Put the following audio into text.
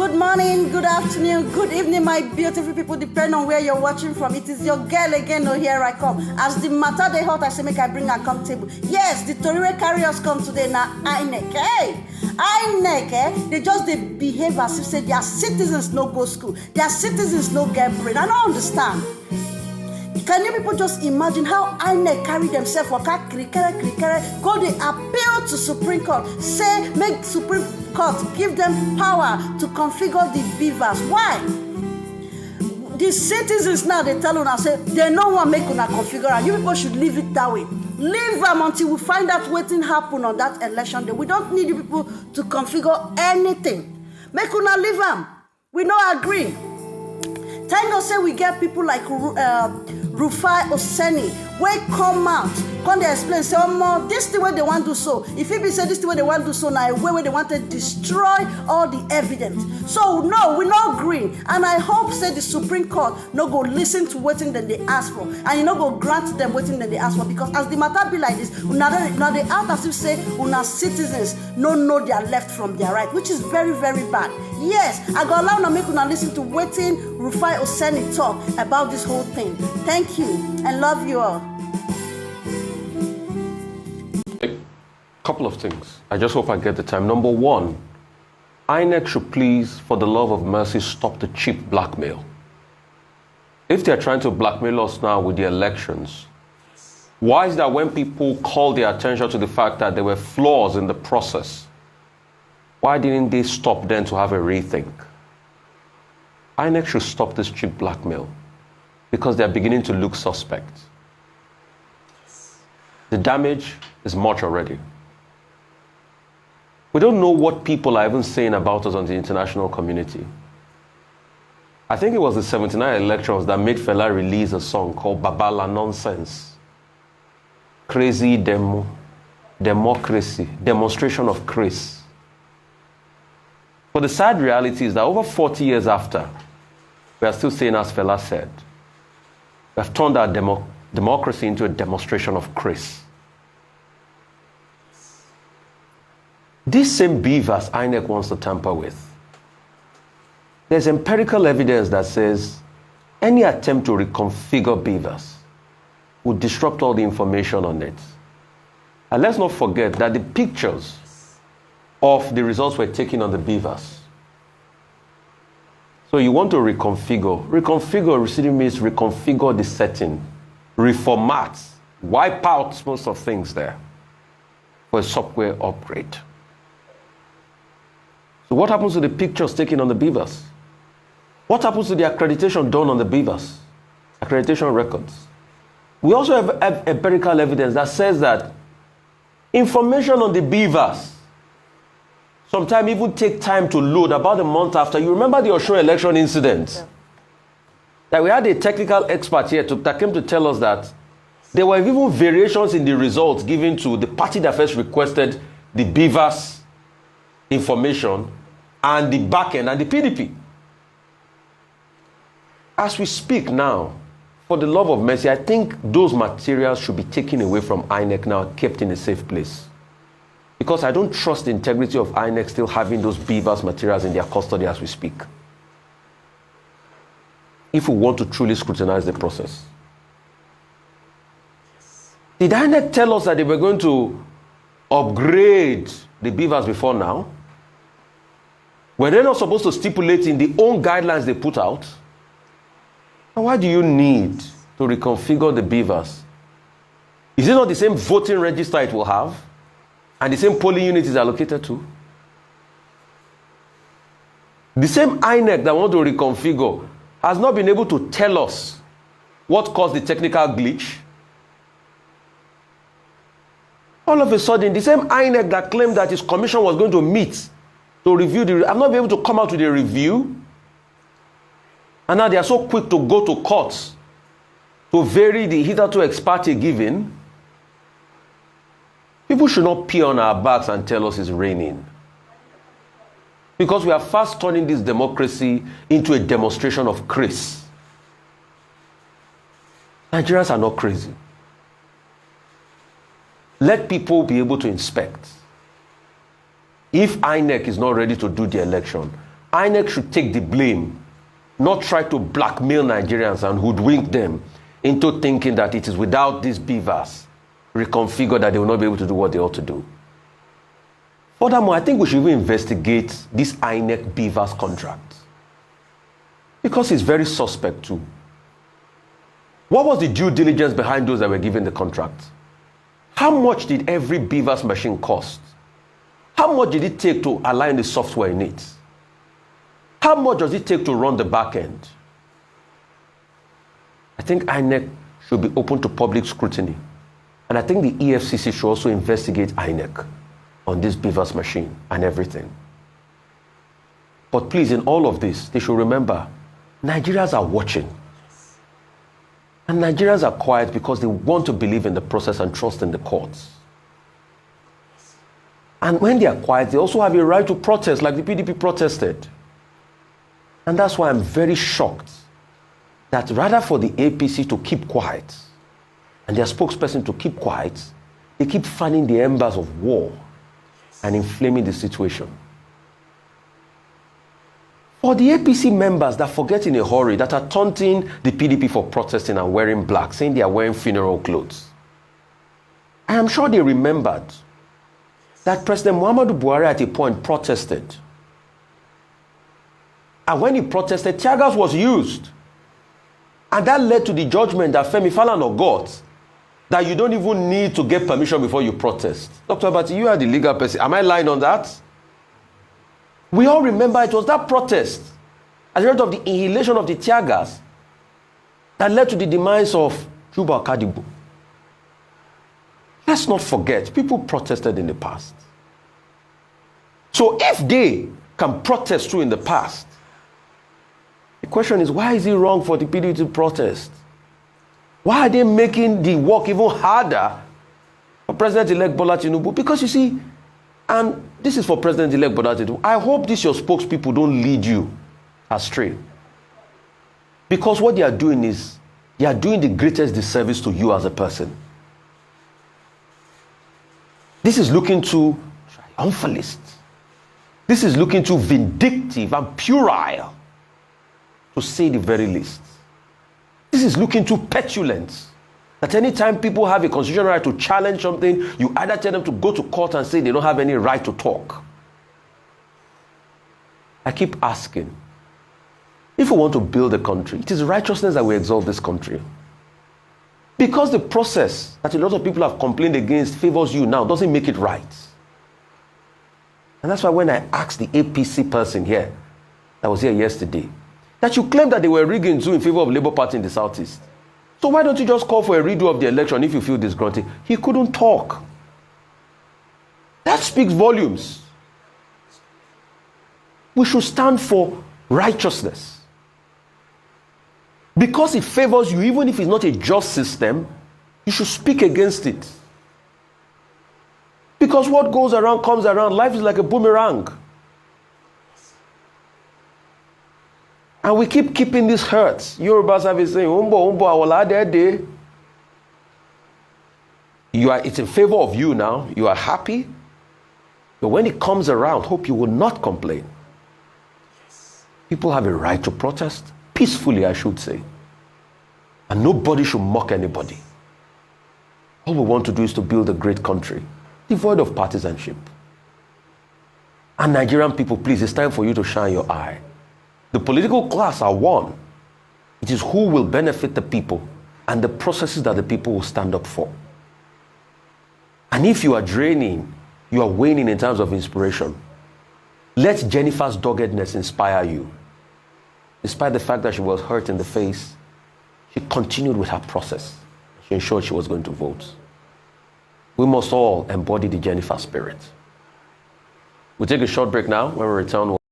Good morning, good afternoon, good evening, my beautiful people, depending on where you're watching from. It is your girl again, here I come. As the matter they hot, I say make I bring a come table. Yes, the Torire carriers come today now. INEC, INEC, they just they behave as if say their citizens no go school, their citizens no get brain. I don't understand. Can you people just imagine how INEC carry themselves for go they appeal to Supreme Court, say make Supreme Court give them power to configure the BVAS. Why? The citizens now they tell una say they no want make una configure and you people should leave it that way. Leave them until we find out what happen on that election day. We don't need you people to configure anything. Make una leave them. We no agree. Thank God say we get people like Rufai Oseni, wey come out, come they explain, say, oh, this the way they want to do so. If it be say this the way they want to do so, now a way where they want to destroy all the evidence. So no, we no agree. And I hope say the Supreme Court no go listen to what that they ask for, and you no go grant them what that they ask for, because as the matter be like this, now they out as if say una citizens no know their left from their right, which is very, very bad. Yes, I go allow now make una listen to what Rufai Oseni talk about this whole thing. Thank you and love you all. A couple of things. I just hope I get the time. Number one, INEC should please, for the love of mercy, stop the cheap blackmail. If they're trying to blackmail us now with the elections, why is that when people call their attention to the fact that there were flaws in the process, why didn't they stop then to have a rethink? INEC should stop this cheap blackmail because they're beginning to look suspect. The damage is much already. We don't know what people are even saying about us on the international community. I think it was the 79 elections that made Fela release a song called Babala Nonsense. Crazy democracy, demonstration of Chris. But the sad reality is that over 40 years after, we are still saying, as Fela said, we have turned our democracy into a demonstration of Chris. This same BVAS INEC wants to tamper with. There's empirical evidence that says any attempt to reconfigure BVAS would disrupt all the information on it. And let's not forget that the pictures of the results were taken on the BVAS. So you want to reconfigure. Reconfigure simply means reconfigure the setting, reformat, wipe out most of things there for a software upgrade. So what happens to the pictures taken on the BVAS? What happens to the accreditation done on the BVAS? Accreditation records. We also have empirical evidence that says that information on the BVAS sometimes even take time to load about a month after. You remember the Osun election incident? Yeah. That we had a technical expert here that came to tell us that there were even variations in the results given to the party that first requested the BVAS information and the backend and the PDP. As we speak now, for the love of mercy, I think those materials should be taken away from INEC now, kept in a safe place. Because I don't trust the integrity of INEC still having those BVAS materials in their custody as we speak. If we want to truly scrutinize the process. Did INEC tell us that they were going to upgrade the BVAS before now? Were they not supposed to stipulate in the own guidelines they put out? And why do you need to reconfigure the BVAS? Is it not the same voting register it will have? And the same polling unit is allocated to? The same INEC that want to reconfigure has not been able to tell us what caused the technical glitch. All of a sudden, the same INEC that claimed that his commission was going to meet to review have not been able to come out with a review. And now they are so quick to go to courts to vary the hitherto ex parte given. People should not pee on our backs and tell us it's raining. Because we are fast turning this democracy into a demonstration of Chris. Nigerians are not crazy. Let people be able to inspect. If INEC is not ready to do the election, INEC should take the blame, not try to blackmail Nigerians and hoodwink them into thinking that it is without this BVAS reconfigured that they will not be able to do what they ought to do. Furthermore, I think we should even investigate this INEC BVAS contract, because it's very suspect too. What was the due diligence behind those that were given the contract? How much did every BVAS machine cost? How much did it take to align the software in it? How much does it take to run the back end? I think INEC should be open to public scrutiny. And I think the EFCC should also investigate INEC on this BVAS machine and everything. But please, in all of this, they should remember, Nigerians are watching. And Nigerians are quiet because they want to believe in the process and trust in the courts. And when they are quiet, they also have a right to protest, like the PDP protested. And that's why I'm very shocked that rather for the APC to keep quiet and their spokesperson to keep quiet, they keep fanning the embers of war and inflaming the situation. For the APC members that forget in a hurry, that are taunting the PDP for protesting and wearing black, saying they are wearing funeral clothes, I am sure they remembered that President Muhammadu Buhari at a point protested. And when he protested, tear gas was used. And that led to the judgment that Femi Falana got, that you don't even need to get permission before you protest. Dr. Abati, you are the legal person. Am I lying on that? We all remember it was that protest, as a result of the inhalation of the tear gas, that led to the demise of Juba Kadibu. Let's not forget, people protested in the past. So if they can protest through in the past, the question is, why is it wrong for the PDP to protest? Why are they making the work even harder for President-elect Bola Tinubu? Because you see, and this is for President-elect Bola Tinubu, I hope these your spokespeople don't lead you astray. Because what they are doing is, they are doing the greatest disservice to you as a person. This is looking too triumphalist. This is looking too vindictive and puerile, to say the very least. This is looking too petulant. That anytime people have a constitutional right to challenge something, you either tell them to go to court and say they don't have any right to talk. I keep asking, if we want to build a country, it is righteousness that will exalt this country. Because the process that a lot of people have complained against favors you now doesn't make it right. And that's why when I asked the APC person here, that was here yesterday, that you claim that they were rigging too in favor of Labour Party in the Southeast. So why don't you just call for a redo of the election if you feel disgruntled? He couldn't talk. That speaks volumes. We should stand for righteousness. Because it favors you, even if it's not a just system, you should speak against it. Because what goes around comes around. Life is like a boomerang. And we keep keeping these hurts. Yorubas have been saying, Umbo, awala dede. It's in favor of you now. You are happy. But when it comes around, hope you will not complain. People have a right to protest. Peacefully, I should say. And nobody should mock anybody. All we want to do is to build a great country, devoid of partisanship. And Nigerian people, please, it's time for you to shine your eye. The political class are one. It is who will benefit the people and the processes that the people will stand up for. And if you are draining, you are waning in terms of inspiration, let Jennifer's doggedness inspire you. Despite the fact that she was hurt in the face, she continued with her process. She ensured she was going to vote. We must all embody the Jennifer spirit. We'll take a short break now. When we return,